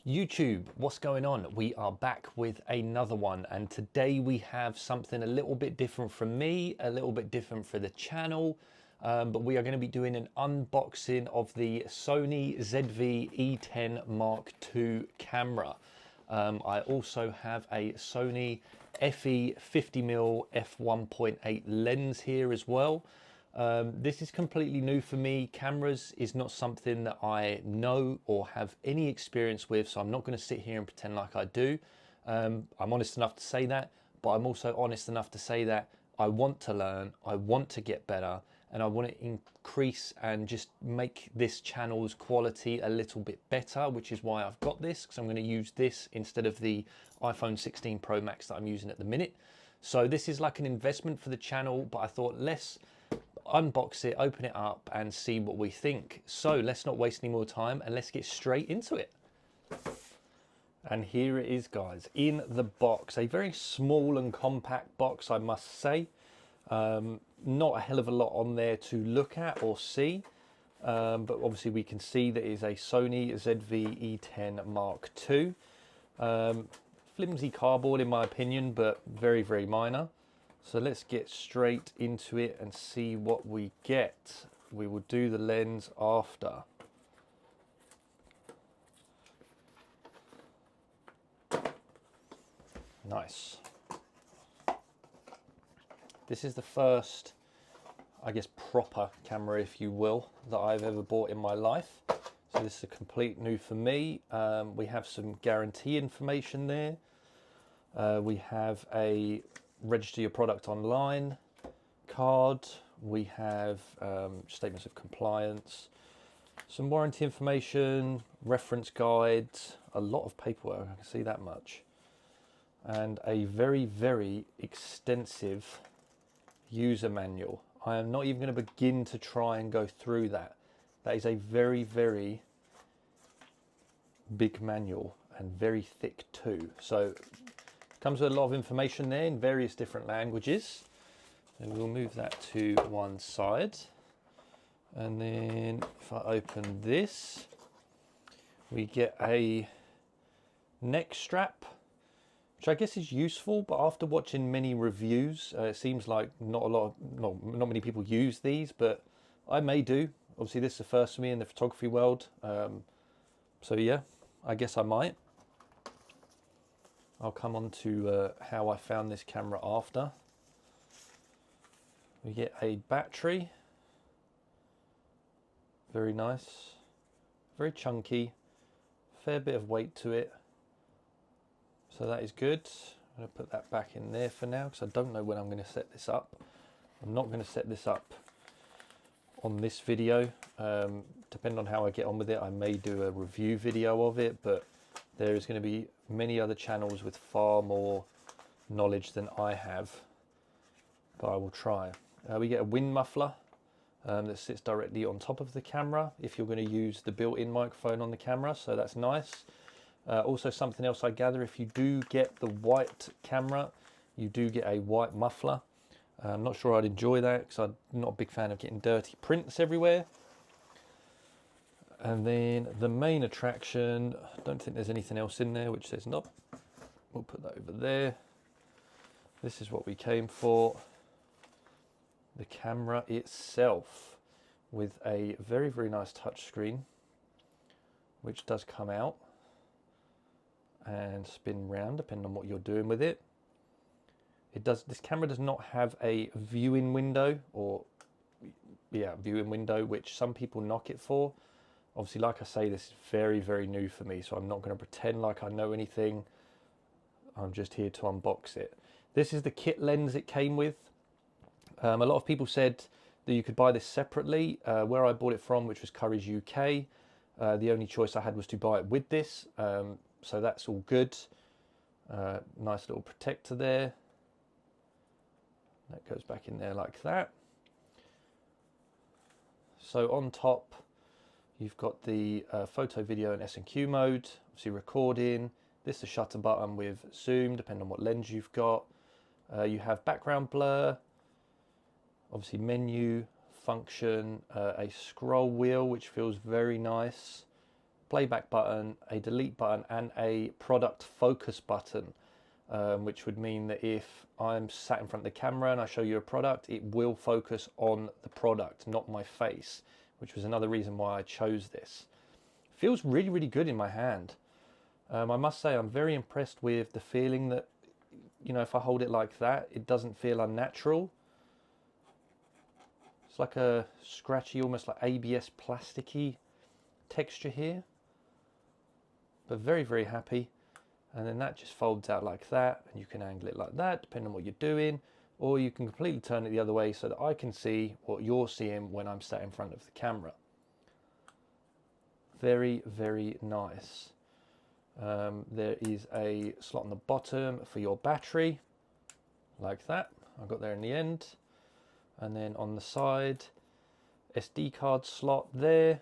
YouTube, what's going on? We are back with another one, and today we have something a little bit different from me, a little bit different for the channel, but we are going to be doing an unboxing of the Sony ZV-E10 Mark II camera. I also have a Sony FE 50mm F1.8 lens here as well. This is completely new for me. Cameras is not something that I know or have any experience with, so I'm not going to sit here and pretend like I do. I'm honest enough to say that, but I'm also honest enough to say that I want to learn, I want to get better, and I want to increase and just make this channel's quality a little bit better, which is why I've got this, because I'm going to use this instead of the iPhone 16 Pro Max that I'm using at the minute. So this is like an investment for the channel, but I thought let's unbox it, open it up and see what we think. So let's not waste any more time and let's get straight into it. And here it is, guys, in the box. A very small and compact box, I must say. Not a hell of a lot on there to look at or see, but obviously we can see that it is a Sony ZV-E10 Mark II. Flimsy cardboard in my opinion, but very, very minor. So let's get straight into it and see what we get. We will do the lens after. Nice. This is the first, I guess, proper camera, if you will, that I've ever bought in my life. So this is a complete new for me. We have some guarantee information there. We have a register your product online card. We have statements of compliance, some warranty information, reference guides, a lot of paperwork, I can see that much, and a very, very extensive user manual. I am not even going to begin to try and go through that. That is a very, very big manual and very thick too. So comes with a lot of information there in various different languages. And we'll move that to one side. And then if I open this, we get a neck strap, which I guess is useful, but after watching many reviews, it seems like not many people use these, but I may do. Obviously this is the first for me in the photography world. So yeah, I guess I might. I'll come on to how I found this camera after. We get a battery, very nice, very chunky, fair bit of weight to it, so that is good. I'm going to put that back in there for now because I don't know when I'm going to set this up. I'm not going to set this up on this video. Depending on how I get on with it, I may do a review video of it, but there is going to be many other channels with far more knowledge than I have, but I will try. We get a wind muffler that sits directly on top of the camera if you're going to use the built-in microphone on the camera, so that's nice. Also something else I gather, if you do get the white camera, you do get a white muffler. I'm not sure I'd enjoy that because I'm not a big fan of getting dirty prints everywhere. And then the main attraction, I don't think there's anything else in there, which says not. We'll put that over there. This is what we came for. The camera itself with a very, very nice touch screen, which does come out and spin round depending on what you're doing with it. This camera does not have a viewing window, or viewing window, which some people knock it for. Obviously, like I say, this is very, very new for me, so I'm not going to pretend like I know anything. I'm just here to unbox it. This is the kit lens it came with. A lot of people said that you could buy this separately. Where I bought it from, which was Curry's UK, the only choice I had was to buy it with this. So that's all good. Nice little protector there. That goes back in there like that. So on top, you've got the photo, video and S&Q mode, obviously recording. This is the shutter button with zoom, depending on what lens you've got. You have background blur, obviously menu, function, a scroll wheel, which feels very nice. playback button, a delete button, and a product focus button, which would mean that if I'm sat in front of the camera and I show you a product, it will focus on the product, not my face, which was another reason why I chose this. Feels really, really good in my hand. I must say I'm very impressed with the feeling that, you know, if I hold it like that, it doesn't feel unnatural. It's like a scratchy, almost like ABS plasticky texture here, but very, very happy. And then that just folds out like that, and you can angle it like that depending on what you're doing, or you can completely turn it the other way so that I can see what you're seeing when I'm sat in front of the camera. Very, very nice. There is a slot on the bottom for your battery, like that. I got there in the end. And then on the side, SD card slot there,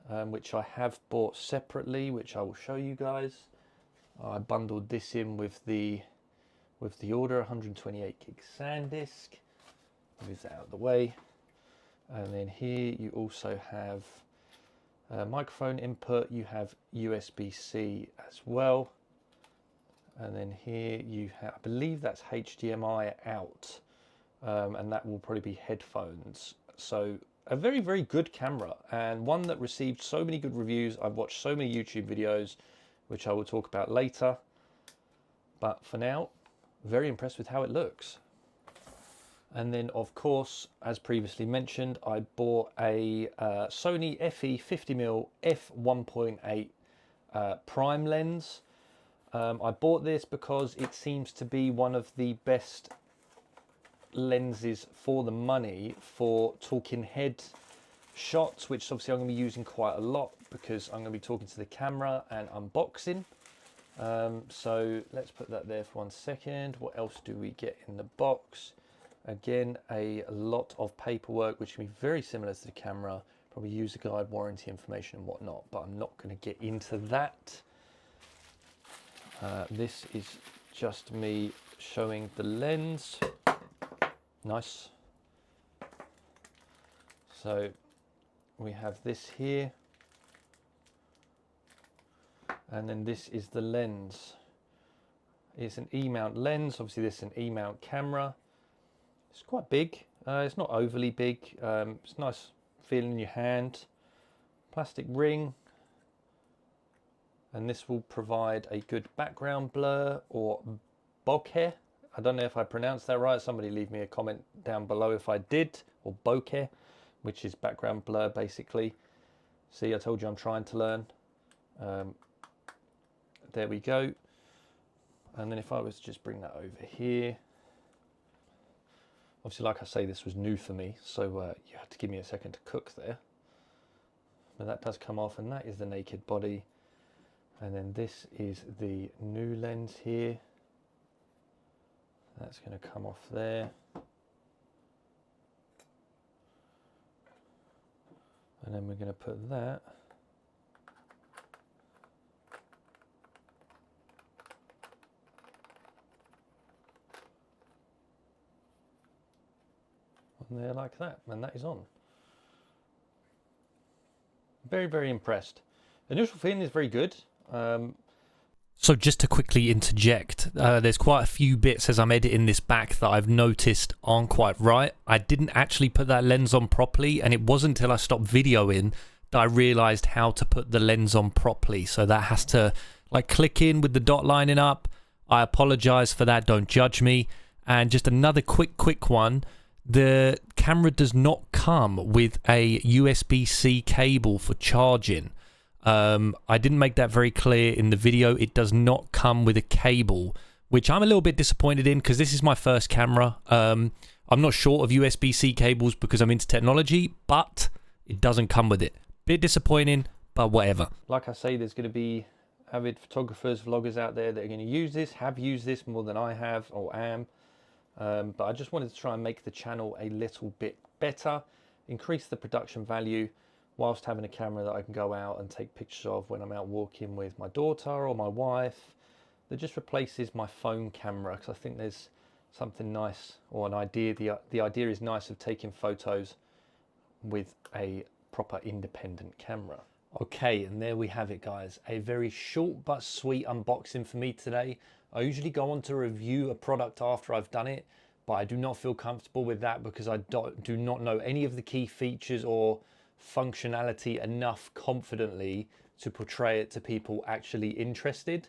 which I have bought separately, which I will show you guys. I bundled this in with the order, 128 gig SanDisk. Move that out of the way. And then here you also have microphone input, you have USB-C as well, and then here you have, I believe that's HDMI out, and that will probably be headphones. So a very, very good camera, and one that received so many good reviews. I've watched so many YouTube videos, which I will talk about later, but for now, very impressed with how it looks. And then, of course, as previously mentioned, I bought a Sony ZV-E10 F1.8 prime lens. I bought this because it seems to be one of the best lenses for the money for talking head shots, which obviously I'm going to be using quite a lot because I'm going to be talking to the camera and unboxing. So let's put that there for 1 second. What else do we get in the box? Again, a lot of paperwork, which can be very similar to the camera, probably user guide, warranty information and whatnot, but I'm not going to get into that. This is just me showing the lens. Nice. So we have this here, and then this is the lens. It's an E-mount lens. Obviously this is an E-mount camera. It's quite big. It's not overly big. It's nice feeling in your hand. Plastic ring. And this will provide a good background blur or bokeh. I don't know if I pronounced that right. Somebody leave me a comment down below if I did. Or bokeh, which is background blur basically. See, I told you I'm trying to learn. There we go. And then if I was to just bring that over here. Obviously, like I say, this was new for me, so you had to give me a second to cook there. But that does come off, and that is the naked body. And then this is the new lens here. That's going to come off there. And then we're going to put that on there like that, and that is on. Very, very impressed. The initial feeling is very good. So just to quickly interject, there's quite a few bits as I'm editing this back that I've noticed aren't quite right. I didn't actually put that lens on properly, and it wasn't until I stopped videoing that I realized how to put the lens on properly. So that has to like click in with the dot lining up. I apologize for that, don't judge me. And just another quick one. The camera does not come with a USB-C cable for charging. I didn't make that very clear in the video. It does not come with a cable, which I'm a little bit disappointed in because this is my first camera. I'm not short of USB-C cables because I'm into technology, but it doesn't come with it. Bit disappointing, but whatever. Like I say, there's going to be avid photographers, vloggers out there that are going to use this, have used this more than I have or am. But I just wanted to try and make the channel a little bit better, increase the production value, whilst having a camera that I can go out and take pictures of when I'm out walking with my daughter or my wife. That just replaces my phone camera, because I think there's something nice, or an idea, the idea is nice of taking photos with a proper independent camera. Okay, and there we have it, guys. A very short but sweet unboxing for me today. I usually go on to review a product after I've done it, but I do not feel comfortable with that because I do not know any of the key features or functionality enough confidently to portray it to people actually interested.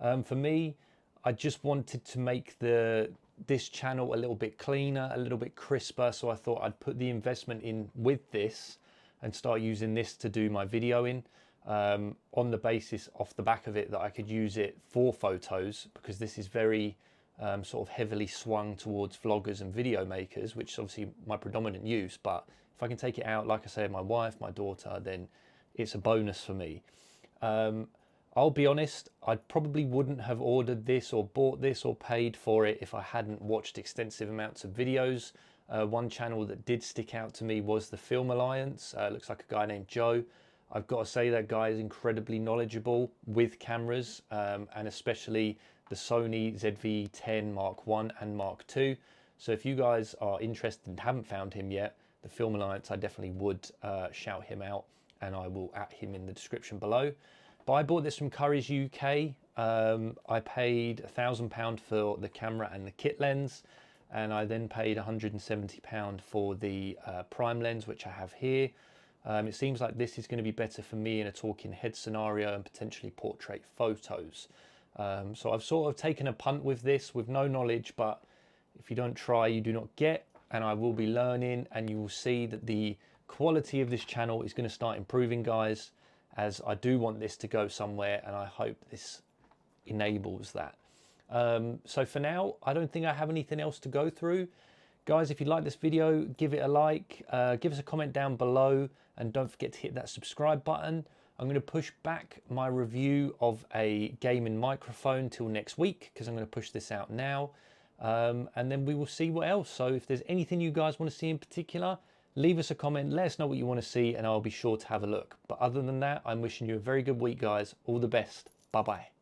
For me, I just wanted to make this channel a little bit cleaner, a little bit crisper, so I thought I'd put the investment in with this and start using this to do my video in, on the basis off the back of it that I could use it for photos, because this is very sort of heavily swung towards vloggers and video makers, which is obviously my predominant use. But if I can take it out, like I say, my wife, my daughter, then it's a bonus for me. I'll be honest, I probably wouldn't have ordered this or bought this or paid for it if I hadn't watched extensive amounts of videos. One channel that did stick out to me was the Film Alliance. Looks like a guy named Joe. I've got to say that guy is incredibly knowledgeable with cameras, and especially the Sony ZV-E10 Mark I and Mark II. So if you guys are interested and haven't found him yet, the Film Alliance, I definitely would shout him out, and I will at him in the description below. But I bought this from Curry's UK. I paid £1,000 for the camera and the kit lens, and I then paid £170 for the prime lens, which I have here. It seems like this is going to be better for me in a talking head scenario and potentially portrait photos. So I've sort of taken a punt with this with no knowledge, but if you don't try, you do not get, and I will be learning, and you will see that the quality of this channel is going to start improving, guys, as I do want this to go somewhere, and I hope this enables that. So for now, I don't think I have anything else to go through. Guys, if you like this video, give it a like, give us a comment down below, and don't forget to hit that subscribe button. I'm going to push back my review of a gaming microphone till next week, because I'm going to push this out now, and then we will see what else. So if there's anything you guys want to see in particular, leave us a comment, let us know what you want to see, and I'll be sure to have a look. But other than that, I'm wishing you a very good week, guys. All the best. Bye-bye.